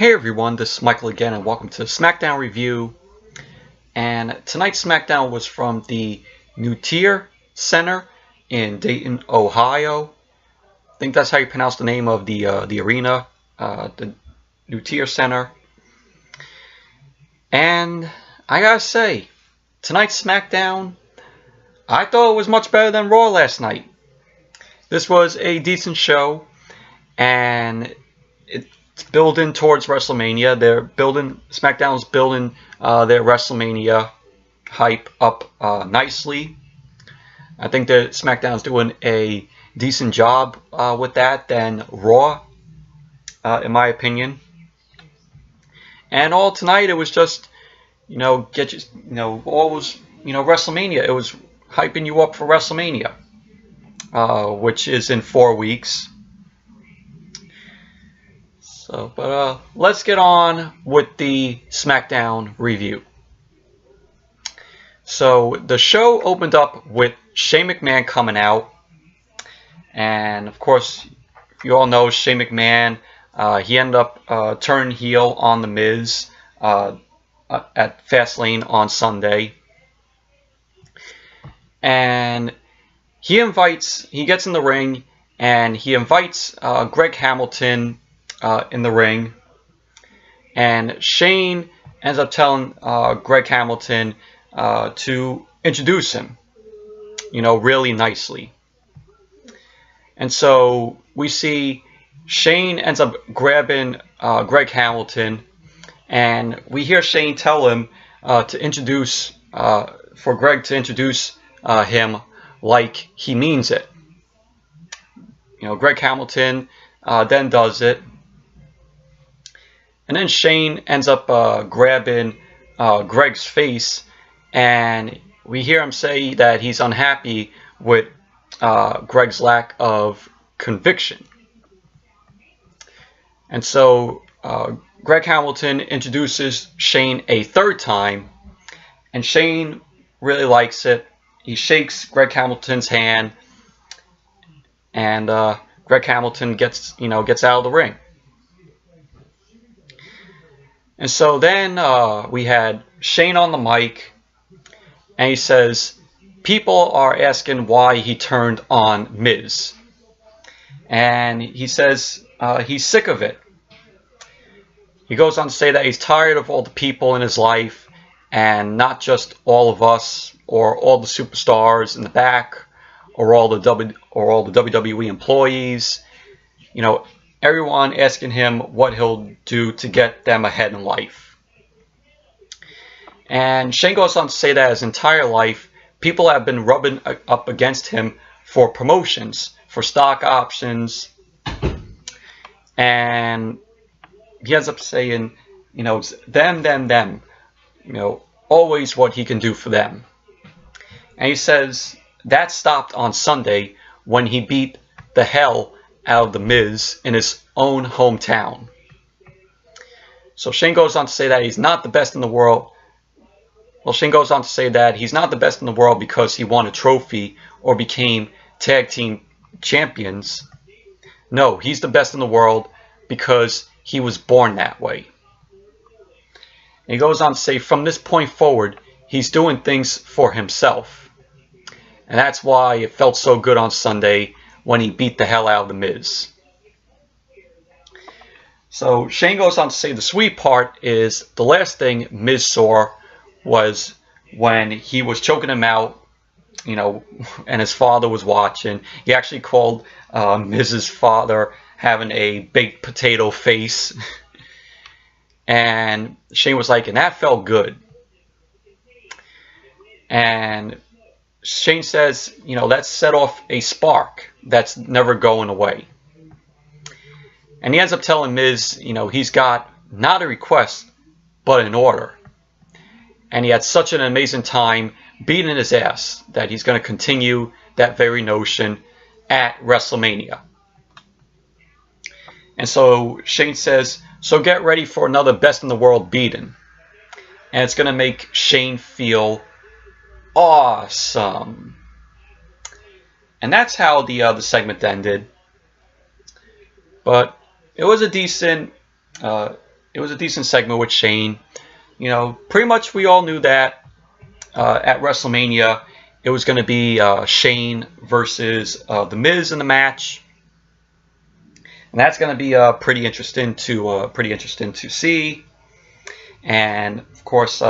Hey everyone, this is Michael again and welcome to Smackdown Review. And tonight's Smackdown was from the New Tier Center in Dayton, Ohio. I think that's how you pronounce the name of the arena, the New Tier Center. And I gotta say, tonight's Smackdown, I thought it was much better than Raw last night. This was a decent show, and it's building towards WrestleMania. SmackDown's building their WrestleMania hype up nicely. I think that SmackDown's doing a decent job with that than Raw, in my opinion. And all tonight, it was just, WrestleMania. It was hyping you up for WrestleMania, which is in 4 weeks. But let's get on with the SmackDown review. So the show opened up with Shane McMahon coming out, and of course, you all know Shane McMahon. He ended up turning heel on The Miz at Fastlane on Sunday, and he gets in the ring and he invites Greg Hamilton in the ring, and Shane ends up telling Greg Hamilton to introduce him, really nicely. And so we see Shane ends up grabbing Greg Hamilton, and we hear Shane tell him for Greg to introduce him like he means it. Greg Hamilton then does it. And then Shane ends up grabbing Greg's face, and we hear him say that he's unhappy with Greg's lack of conviction. And so Greg Hamilton introduces Shane a third time, and Shane really likes it. He shakes Greg Hamilton's hand, and Greg Hamilton gets out of the ring. And so then we had Shane on the mic, and he says, people are asking why he turned on Miz. And he says he's sick of it. He goes on to say that he's tired of all the people in his life, and not just all of us, or all the superstars in the back, or all the WWE employees. Everyone asking him what he'll do to get them ahead in life. And Shane goes on to say that his entire life, people have been rubbing up against him for promotions, for stock options, and he ends up saying, them, always what he can do for them. And he says that stopped on Sunday when he beat the hell out of The Miz in his own hometown. So Shane goes on to say that he's not the best in the world. Well, Shane goes on to say that he's not the best in the world because he won a trophy or became tag team champions. No, he's the best in the world because he was born that way. And he goes on to say from this point forward, he's doing things for himself. And that's why it felt so good on Sunday when he beat the hell out of The Miz. So Shane goes on to say the sweet part is the last thing Miz saw was when he was choking him out, and his father was watching. He actually called Miz's father having a baked potato face. And Shane was like, and that felt good. And Shane says, that set off a spark that's never going away. And he ends up telling Miz, he's got not a request, but an order. And he had such an amazing time beating his ass that he's going to continue that very notion at WrestleMania. And so Shane says, so get ready for another best in the world beating. And it's going to make Shane feel awesome. And that's how the segment ended. But it was a decent it was a decent segment with Shane. You know, pretty much we all knew that at WrestleMania it was going to be Shane versus The Miz in the match, and that's going to be pretty interesting to see. And of course,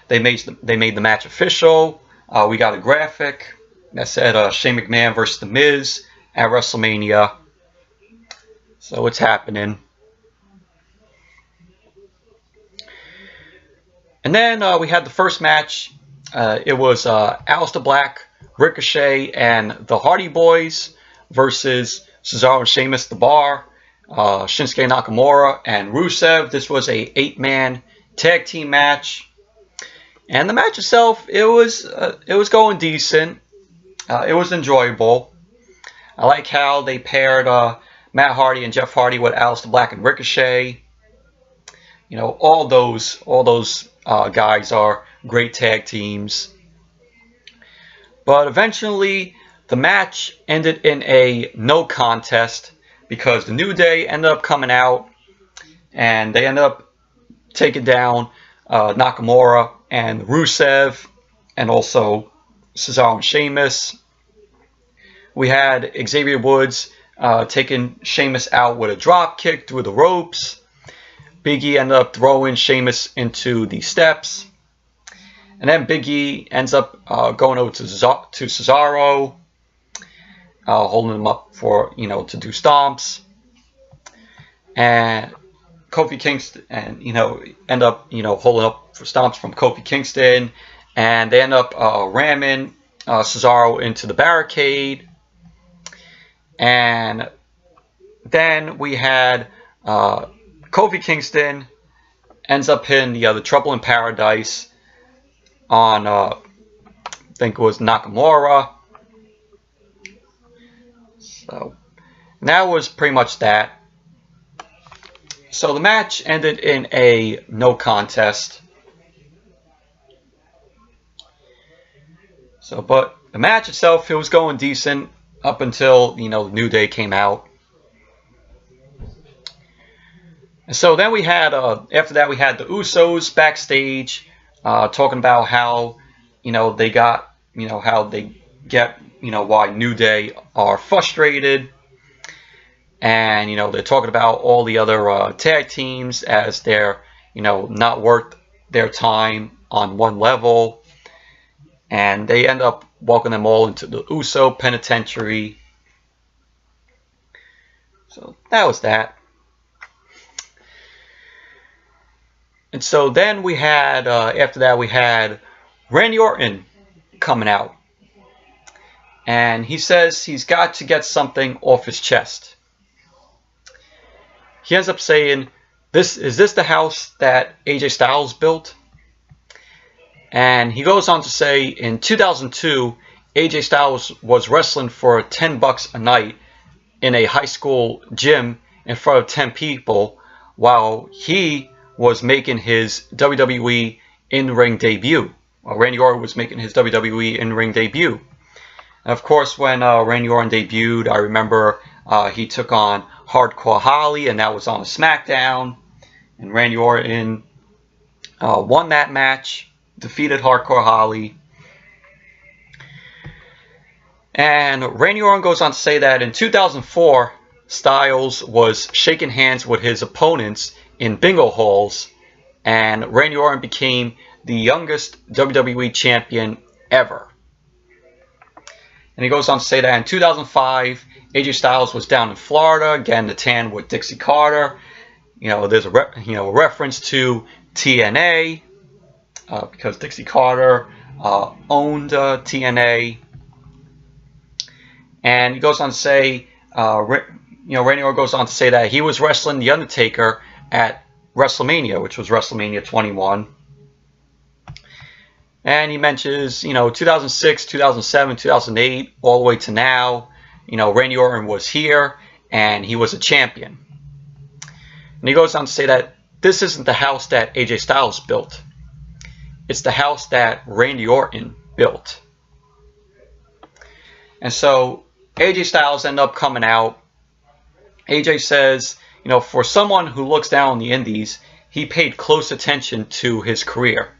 they made the match official. We got a graphic that said Shane McMahon versus The Miz at WrestleMania. So it's happening. And then we had the first match. It was Aleister Black, Ricochet, and the Hardy Boys versus Cesaro and Sheamus, The Bar, Shinsuke Nakamura, and Rusev. This was a 8-man tag team match. And the match itself, it was going decent. It was enjoyable. I like how they paired Matt Hardy and Jeff Hardy with Aleister Black and Ricochet. You know, all those guys are great tag teams. But eventually, the match ended in a no contest because the New Day ended up coming out and they ended up taking down Nakamura and Rusev and also Cesaro and Sheamus. We had Xavier Woods taking Sheamus out with a drop kick through the ropes. Big E ended up throwing Sheamus into the steps. And then Big E ends up going over to Cesaro, holding him up for, to do stomps. And Kofi Kingston, end up, holding up for stomps from Kofi Kingston. And they end up ramming Cesaro into the barricade. And then we had Kofi Kingston ends up hitting the Trouble in Paradise on, I think it was Nakamura. So that was pretty much that. So the match ended in a no contest. So, but the match itself, it was going decent up until, the New Day came out. And so then we had, after that we had the Usos backstage talking about how, they got, how they get, why New Day are frustrated. And, they're talking about all the other tag teams as they're, not worth their time on one level. And they end up walking them all into the Uso penitentiary. So that was that. And so then we had, after that we had Randy Orton coming out. And he says he's got to get something off his chest. He ends up saying, is this the house that AJ Styles built? And he goes on to say, in 2002, AJ Styles was wrestling for $10 a night in a high school gym in front of 10 people while he was making his WWE in-ring debut. Randy Orton was making his WWE in-ring debut. And of course, when Randy Orton debuted, I remember he took on Hardcore Holly, and that was on a Smackdown. And Randy Orton won that match, defeated Hardcore Holly. And Randy Orton goes on to say that in 2004, Styles was shaking hands with his opponents in bingo halls, and Randy Orton became the youngest WWE champion ever. And he goes on to say that in 2005, AJ Styles was down in Florida, getting the tan with Dixie Carter. There's a reference to TNA because Dixie Carter owned TNA. And he goes on to say, Randy Orton goes on to say that he was wrestling The Undertaker at WrestleMania, which was WrestleMania 21. And he mentions, 2006, 2007, 2008, all the way to now, Randy Orton was here and he was a champion. And he goes on to say that this isn't the house that AJ Styles built. It's the house that Randy Orton built. And so AJ Styles ended up coming out. AJ says, for someone who looks down on the indies, he paid close attention to his career.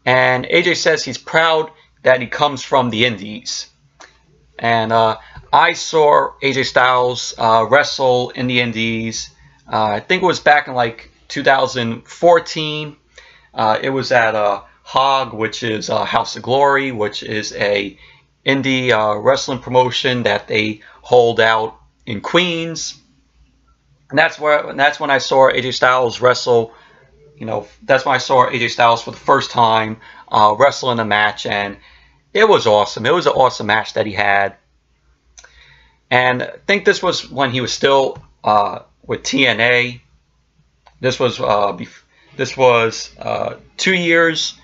And AJ says he's proud that he comes from the Indies. And I saw AJ Styles wrestle in the Indies. I think it was back in like 2014. It was at Hog, which is House of Glory, which is a indie wrestling promotion that they hold out in Queens. And that's when I saw AJ Styles wrestle. You know, that's when I saw AJ Styles for the first time wrestle in a match, and it was awesome. It was an awesome match that he had. And I think this was when he was still with TNA. This was 2 years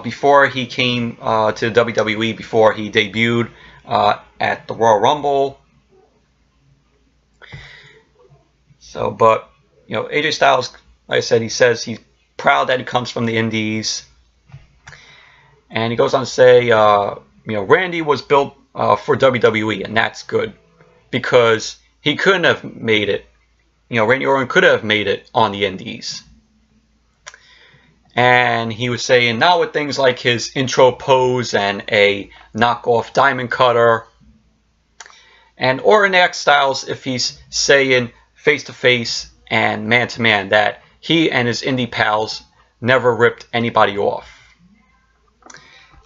before he came to WWE, before he debuted at the Royal Rumble. So, but you know, AJ Styles, like I said, he says he's proud that he comes from the Indies, and he goes on to say, you know, Randy was built for WWE, and that's good because he couldn't have made it. You know, Randy Orton could have made it on the Indies. And he was saying, not with things like his intro pose and a knockoff diamond cutter. And Orton asked Styles if he's saying face-to-face and man-to-man that he and his indie pals never ripped anybody off.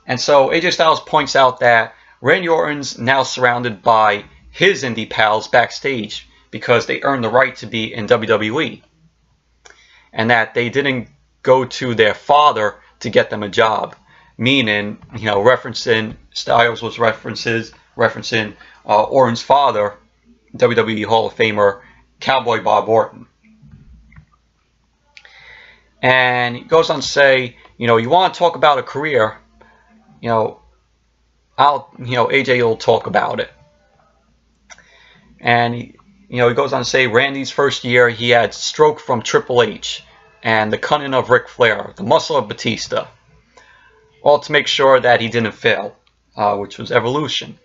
And so AJ Styles points out that Randy Orton's now surrounded by his indie pals backstage because they earned the right to be in WWE. And that they didn't go to their father to get them a job. Meaning, you know, Styles was referencing Orton's father, WWE Hall of Famer Cowboy Bob Orton. And he goes on to say, you know, you want to talk about a career, you know, AJ will talk about it. And he goes on to say, Randy's first year, he had stroke from Triple H and the cunning of Ric Flair, the muscle of Batista, all to make sure that he didn't fail, which was Evolution.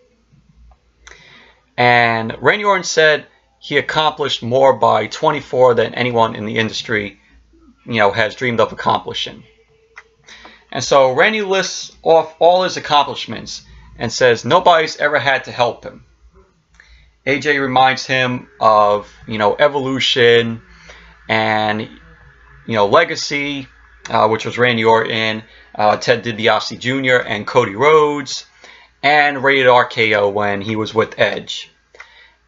And Randy Orton said he accomplished more by 24 than anyone in the industry, you know, has dreamed of accomplishing. And so Randy lists off all his accomplishments and says nobody's ever had to help him. AJ reminds him of, you know, Evolution and, you know, Legacy, which was Randy Orton, Ted DiBiase Jr. and Cody Rhodes, and Rated RKO when he was with Edge.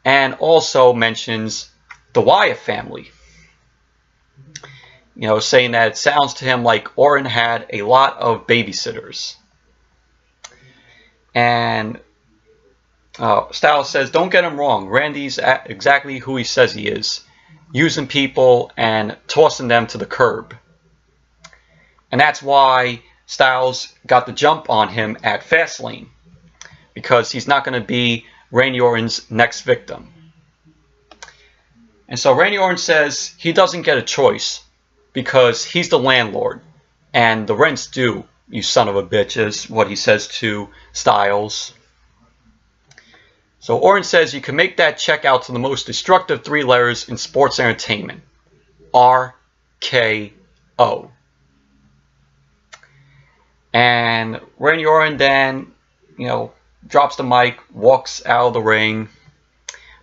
And also mentions the Wyatt family. You know, saying that it sounds to him like Orton had a lot of babysitters. And Styles says, don't get him wrong, Randy's exactly who he says he is, using people and tossing them to the curb. And that's why Styles got the jump on him at Fastlane, because he's not going to be Randy Orton's next victim. And so Randy Orton says he doesn't get a choice because he's the landlord and the rent's due, you son of a bitch, is what he says to Styles. So Orton says you can make that check out to the most destructive 3 letters in sports entertainment. RKO. And Randy Orton then, you know, drops the mic, walks out of the ring.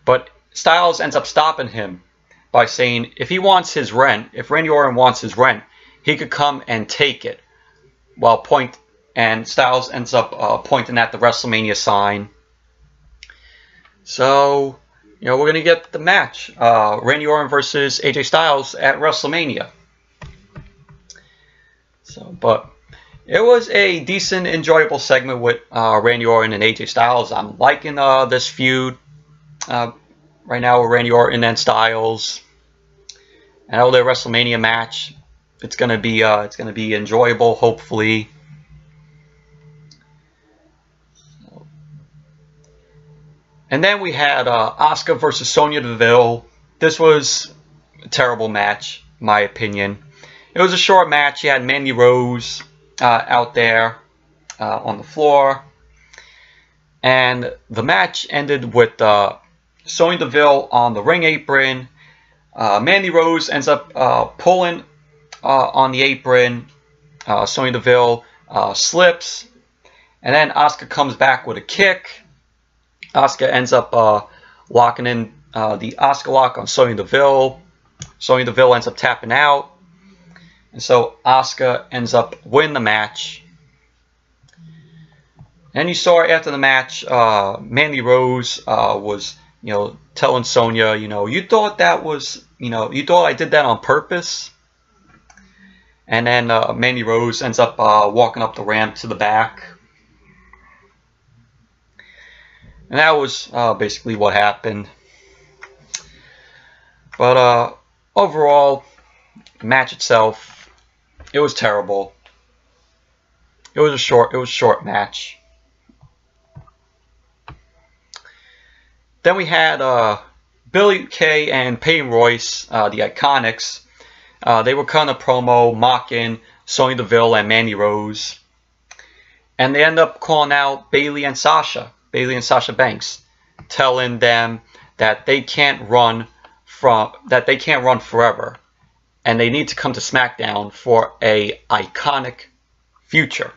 But Styles ends up stopping him by saying if he wants his rent, if Randy Orton wants his rent, he could come and take it. And Styles ends up pointing at the WrestleMania sign. So, you know, we're going to get the match. Randy Orton versus AJ Styles at WrestleMania. So, but it was a decent, enjoyable segment with Randy Orton and AJ Styles. I'm liking this feud right now with Randy Orton and Styles. I know their WrestleMania match. It's gonna be enjoyable, hopefully. And then we had Asuka versus Sonya Deville. This was a terrible match, in my opinion. It was a short match. You had Mandy Rose out there on the floor. And the match ended with Sonya Deville on the ring apron, Mandy Rose ends up pulling on the apron. Sonya Deville slips, and then Asuka comes back with a kick. Asuka ends up locking in the Asuka lock on Sonya Deville. Sonya Deville ends up tapping out, and so Asuka ends up winning the match. And you saw after the match, Mandy Rose was, telling Sonya, you thought that was, you thought I did that on purpose. And then Mandy Rose ends up walking up the ramp to the back. And that was basically what happened. But overall, the match itself, it was terrible. It was a short match. Then we had Billy Kay and Peyton Royce, the Iconics. They were cutting a promo mocking Sonya Deville and Mandy Rose. And they end up calling out Bayley and Sasha Banks, telling them that they can't run forever, and they need to come to SmackDown for a iconic future.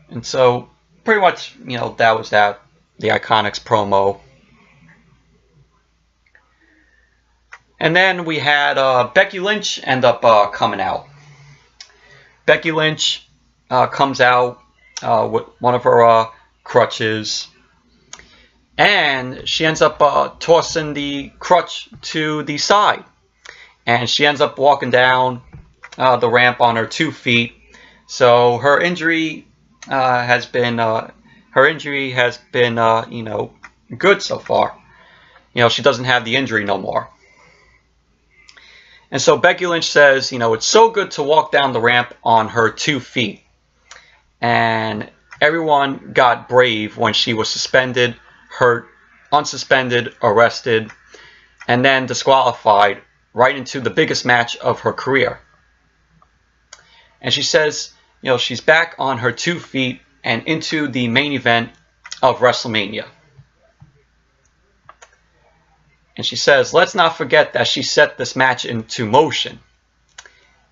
And so pretty much, that was that. The Iconics promo. And then we had Becky Lynch end up coming out. Becky Lynch comes out with one of her crutches. And she ends up tossing the crutch to the side. And she ends up walking down the ramp on her 2 feet. So her injury has been... good so far. She doesn't have the injury no more. And so Becky Lynch says, it's so good to walk down the ramp on her 2 feet. And everyone got brave when she was suspended, hurt, unsuspended, arrested, and then disqualified right into the biggest match of her career. And she says, she's back on her 2 feet and into the main event of WrestleMania. And she says, let's not forget that she set this match into motion.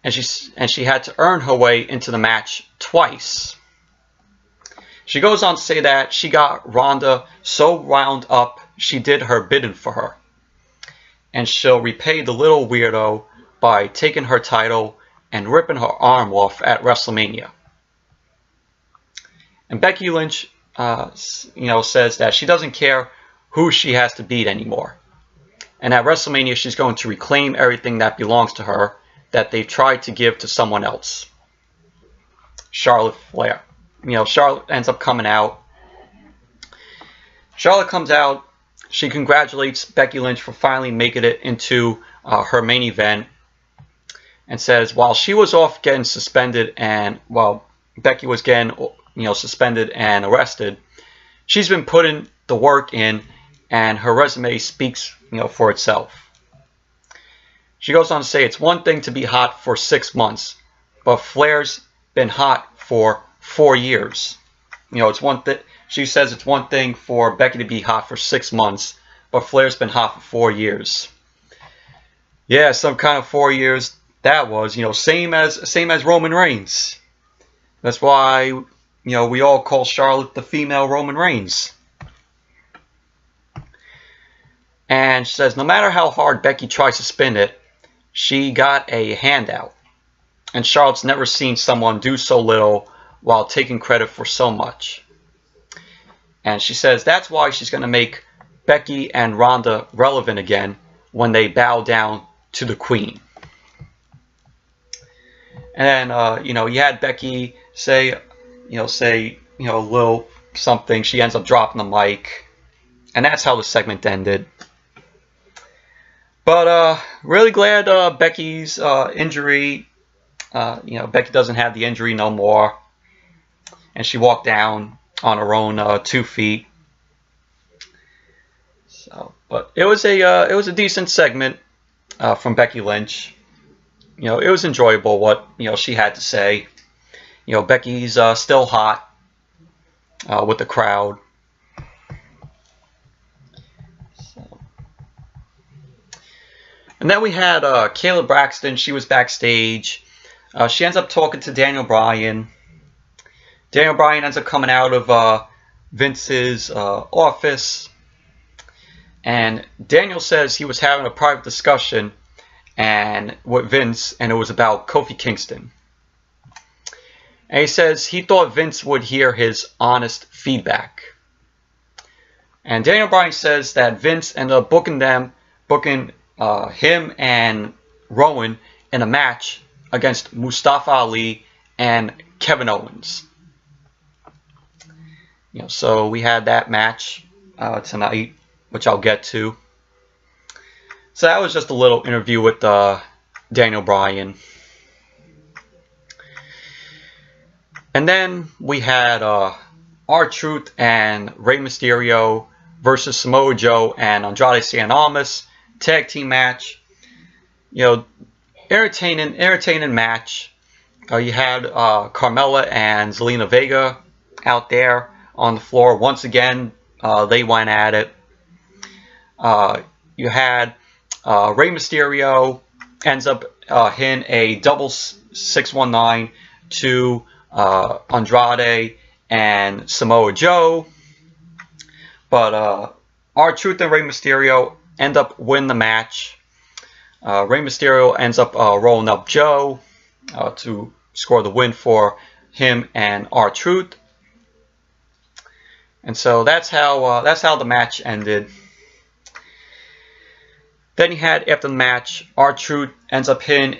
And she had to earn her way into the match twice. She goes on to say that she got Ronda so wound up she did her bidding for her. And she'll repay the little weirdo by taking her title and ripping her arm off at WrestleMania. And Becky Lynch, says that she doesn't care who she has to beat anymore. And at WrestleMania, she's going to reclaim everything that belongs to her that they've tried to give to someone else. Charlotte Flair. Charlotte ends up coming out. Charlotte comes out. She congratulates Becky Lynch for finally making it into her main event. And says while she was off getting suspended and while Becky was getting suspended and arrested, she's been putting the work in, and her resume speaks, for itself. She goes on to say it's one thing to be hot for 6 months, but Flair's been hot for 4 years. It's one thing. She says it's one thing for Becky to be hot for 6 months, but Flair's been hot for 4 years. Yeah, some kind of 4 years that was. Same as Roman Reigns. That's why. We all call Charlotte the female Roman Reigns. And she says, no matter how hard Becky tries to spin it, she got a handout. And Charlotte's never seen someone do so little while taking credit for so much. And she says that's why she's going to make Becky and Ronda relevant again when they bow down to the Queen. And then, you had Becky say a little something. She ends up dropping the mic. And that's how the segment ended. But really glad Becky's injury, Becky doesn't have the injury no more. And she walked down on her own 2 feet. So, but it was a decent segment from Becky Lynch. It was enjoyable what she had to say. Becky's still hot with the crowd. So. And then we had Kayla Braxton. She was backstage. She ends up talking to Daniel Bryan. Daniel Bryan ends up coming out of Vince's office. And Daniel says he was having a private discussion with Vince, and it was about Kofi Kingston. And he says he thought Vince would hear his honest feedback. And Daniel Bryan says that Vince ended up booking him and Rowan in a match against Mustafa Ali and Kevin Owens. So we had that match tonight, which I'll get to. So that was just a little interview with Daniel Bryan. And then we had R-Truth and Rey Mysterio versus Samoa Joe and Andrade Cien Almas tag team match. Entertaining match. You had Carmella and Zelina Vega out there on the floor. Once again, they went at it. You had Rey Mysterio ends up hitting a double 619 to Andrade and Samoa Joe. But R-Truth and Rey Mysterio end up winning the match. Rey Mysterio ends up rolling up Joe to score the win for him and R-Truth. And so that's how the match ended. Then you had, after the match, R-Truth ends up hitting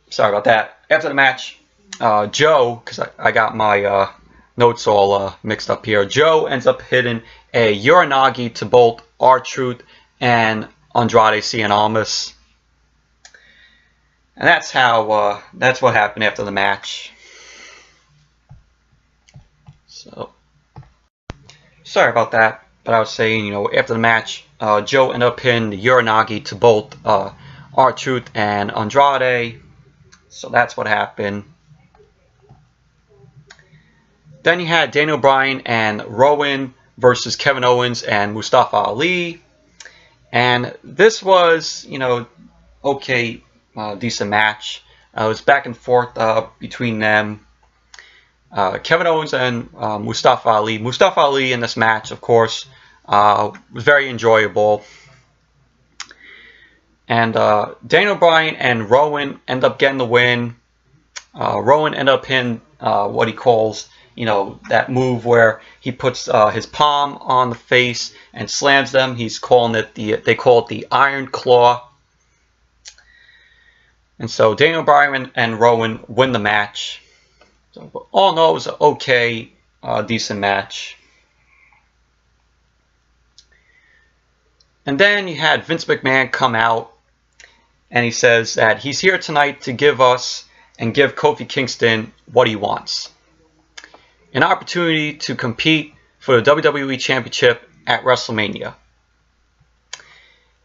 sorry about that. After the match, Joe, because I got my notes all mixed up here, Joe ends up hitting a Uranagi to both R-Truth and Andrade Cien Almas. And that's what happened after the match. So, sorry about that, but I was saying, after the match, Joe ended up hitting the Uranagi to both R-Truth and Andrade. So that's what happened. Then you had Daniel Bryan and Rowan versus Kevin Owens and Mustafa Ali. And this was, okay, decent match. It was back and forth between them. Kevin Owens and Mustafa Ali. Mustafa Ali in this match, of course, was very enjoyable. And Daniel Bryan and Rowan end up getting the win. Rowan ended up hitting what he calls, that move where he puts his palm on the face and slams them. He's calling it they call it the Iron Claw. And so Daniel Bryan and Rowan win the match. So all in all, it was an okay, decent match. And then you had Vince McMahon come out, and he says that he's here tonight to give us and give Kofi Kingston what he wants. An opportunity to compete for the WWE Championship at Wrestlemania.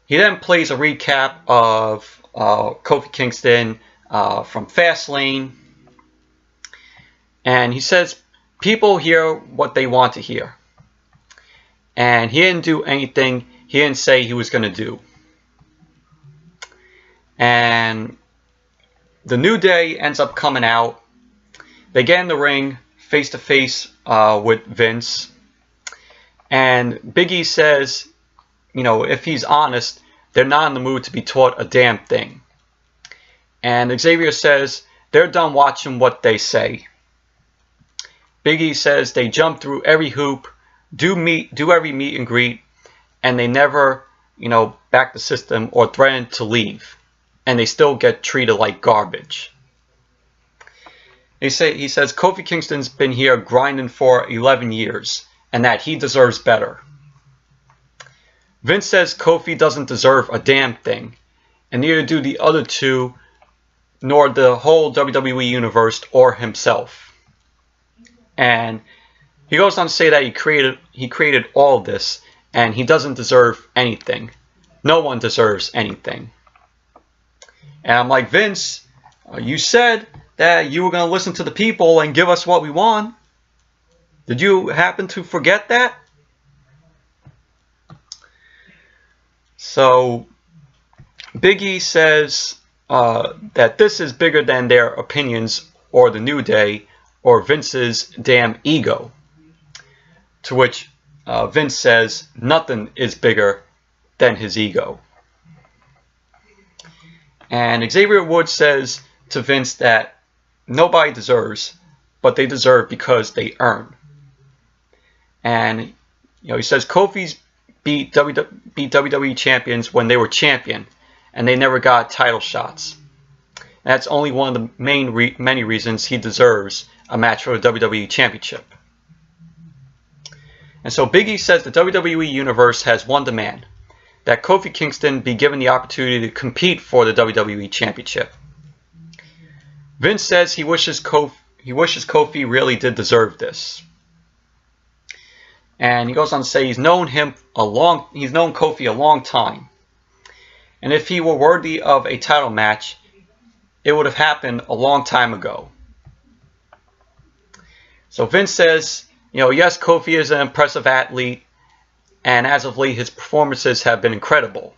He then plays a recap of Kofi Kingston from Fastlane. And he says people hear what they want to hear. And he didn't do anything he didn't say he was going to do. And the New Day ends up coming out. They get in the ring face to face with Vince. And Big E says, if he's honest, they're not in the mood to be taught a damn thing. And Xavier says they're done watching what they say. Big E says they jump through every hoop, do every meet and greet, and they never, back the system or threaten to leave. And they still get treated like garbage. He says Kofi Kingston's been here grinding for 11 years, and that he deserves better. Vince says Kofi doesn't deserve a damn thing, and neither do the other two, nor the whole WWE universe or himself. And he goes on to say that he created all this, and he doesn't deserve anything. No one deserves anything. And I'm like, Vince, you said that you were going to listen to the people and give us what we want. Did you happen to forget that? So Big E says that this is bigger than their opinions or the New Day or Vince's damn ego. To which Vince says nothing is bigger than his ego. And Xavier Woods says to Vince that nobody deserves, but they deserve because they earn. And he says Kofi's beat WWE champions when they were champion, and they never got title shots. And that's only one of the many reasons he deserves a match for the WWE Championship. And so Big E says the WWE Universe has one demand, that Kofi Kingston be given the opportunity to compete for the WWE Championship. Vince says he wishes Kofi really did deserve this. And he goes on to say he's known Kofi a long time. And if he were worthy of a title match, it would have happened a long time ago. So Vince says, yes, Kofi is an impressive athlete, and as of late, his performances have been incredible.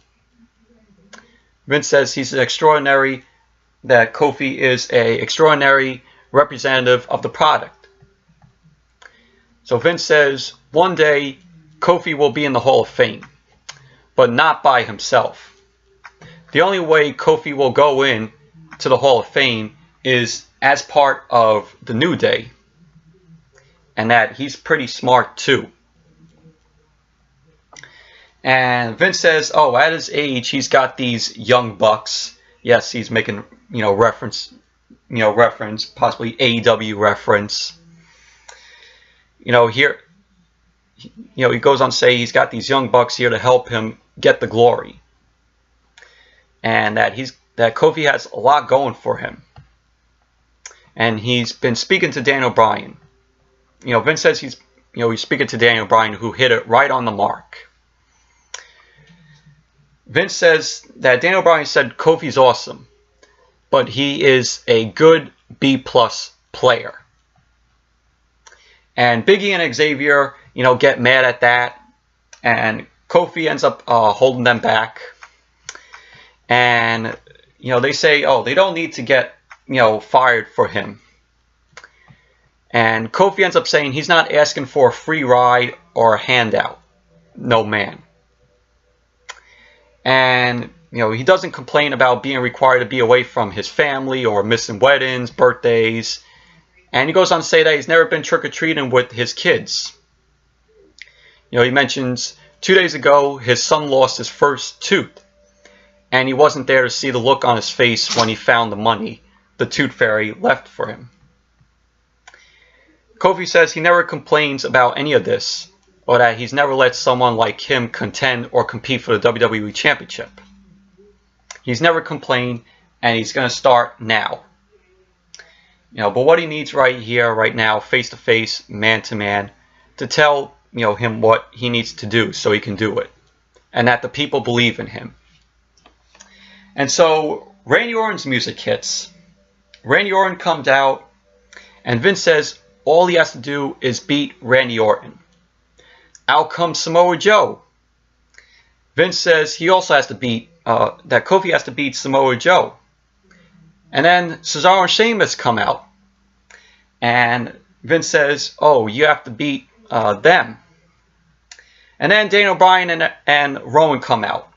Vince says that Kofi is an extraordinary representative of the product. So Vince says, one day, Kofi will be in the Hall of Fame, but not by himself. The only way Kofi will go in to the Hall of Fame is as part of the New Day, and that he's pretty smart too. And Vince says, at his age, he's got these young bucks. Yes, he's making, reference, possibly AEW reference. Here, he goes on to say he's got these young bucks here to help him get the glory. And that Kofi has a lot going for him. And he's been speaking to Daniel Bryan. Vince says he's speaking to Daniel Bryan, who hit it right on the mark. Vince says that Daniel Bryan said Kofi's awesome, but he is a good B+ player. And Big E and Xavier, get mad at that, and Kofi ends up holding them back. And they say, they don't need to get fired for him. And Kofi ends up saying he's not asking for a free ride or a handout. No man. And, he doesn't complain about being required to be away from his family or missing weddings, birthdays. And he goes on to say that he's never been trick-or-treating with his kids. He mentions 2 days ago his son lost his first tooth. And he wasn't there to see the look on his face when he found the money the Tooth Fairy left for him. Kofi says he never complains about any of this, or that he's never let someone like him contend or compete for the WWE Championship. He's never complained, and he's going to start now. But what he needs right here, right now, face to face, man to man, to tell him what he needs to do so he can do it, and that the people believe in him. And so Randy Orton's music hits. Randy Orton comes out, and Vince says all he has to do is beat Randy Orton. Out comes Samoa Joe. Vince says he also has to beat, that Kofi has to beat Samoa Joe. And then Cesaro and Sheamus come out. And Vince says, you have to beat them. And then Daniel Bryan and Rowan come out.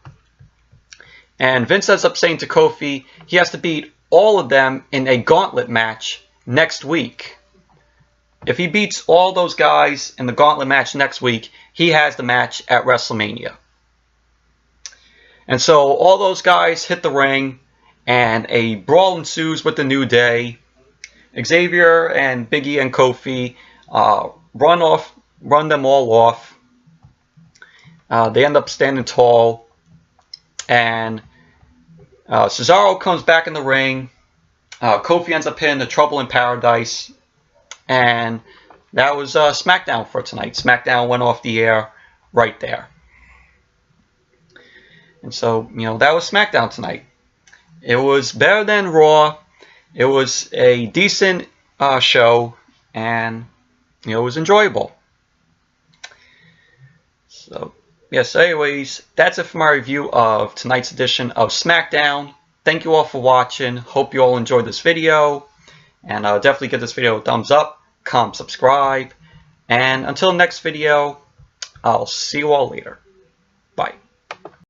And Vince ends up saying to Kofi he has to beat all of them in a gauntlet match next week. If he beats all those guys in the gauntlet match next week, he has the match at WrestleMania. And so all those guys hit the ring, and a brawl ensues with the New Day. Xavier and Big E and Kofi run them all off. They end up standing tall, and Cesaro comes back in the ring. Kofi ends up hitting the Trouble in Paradise. And that was SmackDown for tonight. SmackDown went off the air right there. And so, that was SmackDown tonight. It was better than Raw. It was a decent show. And, it was enjoyable. So, Yeah, so anyways, that's it for my review of tonight's edition of SmackDown. Thank you all for watching. Hope you all enjoyed this video. And definitely give this video a thumbs up, comment, subscribe. And until next video, I'll see you all later.